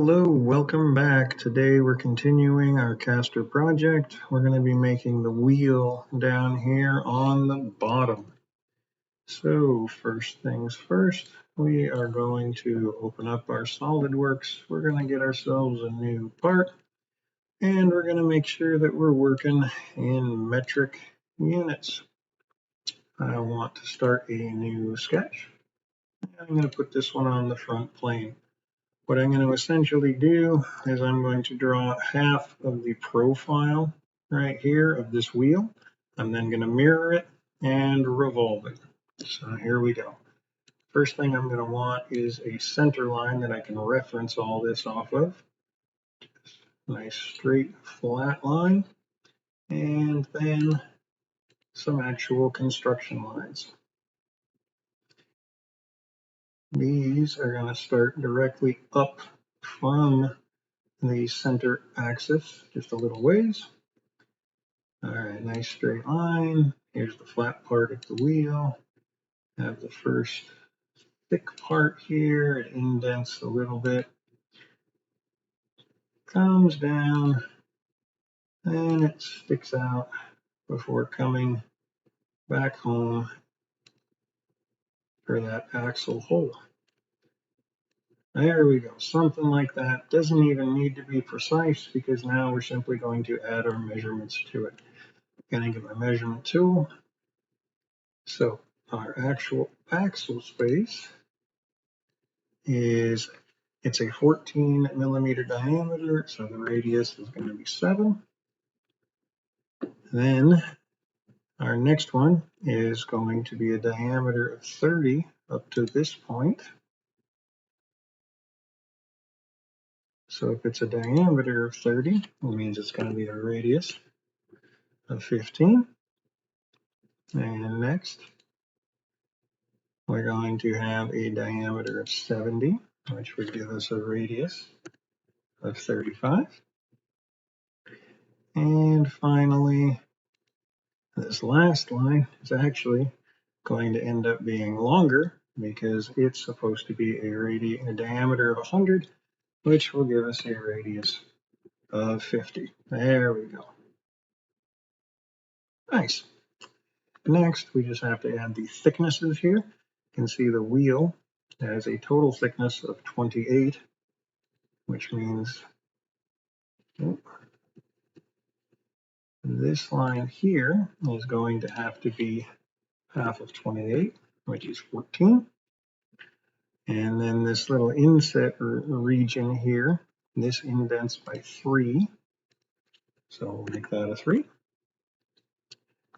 Hello, welcome back. Today we're continuing our caster project. We're going to be making the wheel down here on the bottom. So first things first, we are going to open up our SOLIDWORKS. We're going to get ourselves a new part and we're going to make sure that we're working in metric units. I want to start a new sketch. I'm going to put this one on the front plane. What I'm going to essentially do is I'm going to draw half of the profile right here of this wheel. I'm then going to mirror it and revolve it. So here we go. First thing I'm going to want is a center line that I can reference all this off of. Nice straight flat line. And then some actual construction lines. These are going to start directly up from the center axis, just a little ways. All right, nice straight line. Here's the flat part of the wheel. Have the first thick part here. It indents a little bit. Comes down and it sticks out before coming back home for that axle hole. There we go, something like that. Doesn't even need to be precise because now we're simply going to add our measurements to it. I'm going to get my measurement tool. So our actual axle space is, it's a 14 millimeter diameter, so the radius is going to be 7. Then our next one is going to be a diameter of 30 up to this point. So if it's a diameter of 30, it means it's going to be a radius of 15. And next, we're going to have a diameter of 70, which would give us a radius of 35. And finally, this last line is actually going to end up being longer because it's supposed to be a diameter of 100, which will give us a radius of 50. There we go. Nice. Next, we just have to add the thicknesses here. You can see the wheel has a total thickness of 28, which means this line here is going to have to be half of 28, which is 14. And then this little inset region here, this indents by 3. So we'll make that a 3.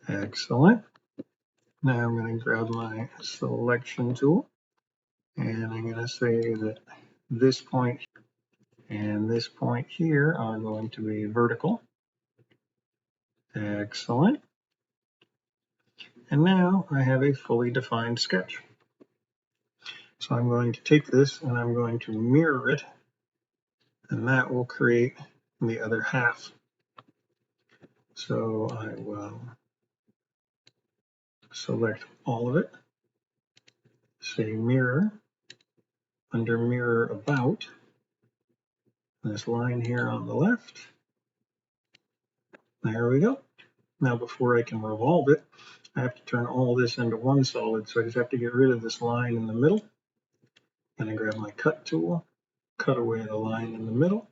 Excellent. Now I'm going to grab my selection tool and I'm going to say that this point and this point here are going to be vertical. Excellent. And now I have a fully defined sketch. So I'm going to take this and I'm going to mirror it, and that will create the other half. So I will select all of it, say mirror, under mirror about, this line here on the left. There we go. Now before I can revolve it, I have to turn all this into one solid, so I just have to get rid of this line in the middle. And I grab my cut tool, cut away the line in the middle,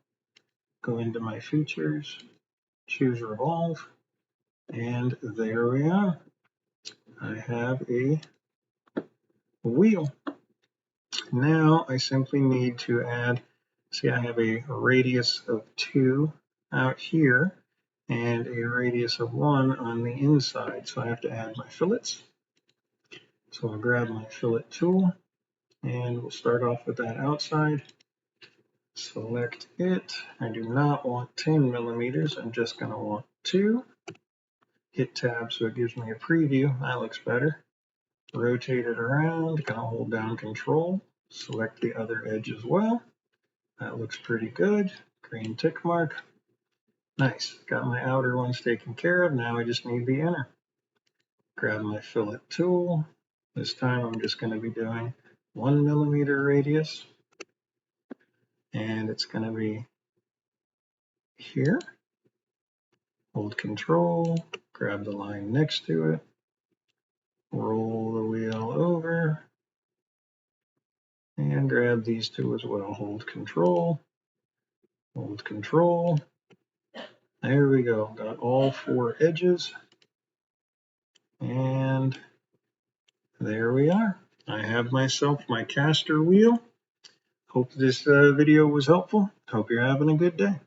go into my features, choose revolve, and there we are. I have a wheel. Now I simply need to add, see, I have a radius of 2 out here and a radius of 1 on the inside. So I have to add my fillets. So I'll grab my fillet tool and we'll start off with that outside. Select it. I do not want 10 millimeters. I'm just going to want 2. Hit tab so it gives me a preview. That looks better. Rotate it around. Going to hold down control. Select the other edge as well. That looks pretty good. Green tick mark. Nice. Got my outer ones taken care of. Now I just need the inner. Grab my fillet tool. This time I'm just going to be doing 1 millimeter radius. and it's going to be here. Hold Control, grab the line next to it, roll the wheel over, and grab these two as well. Hold Control, hold Control. There we go. Got all 4 edges, and there we are. I have myself my caster wheel. Hope this video was helpful. Hope you're having a good day.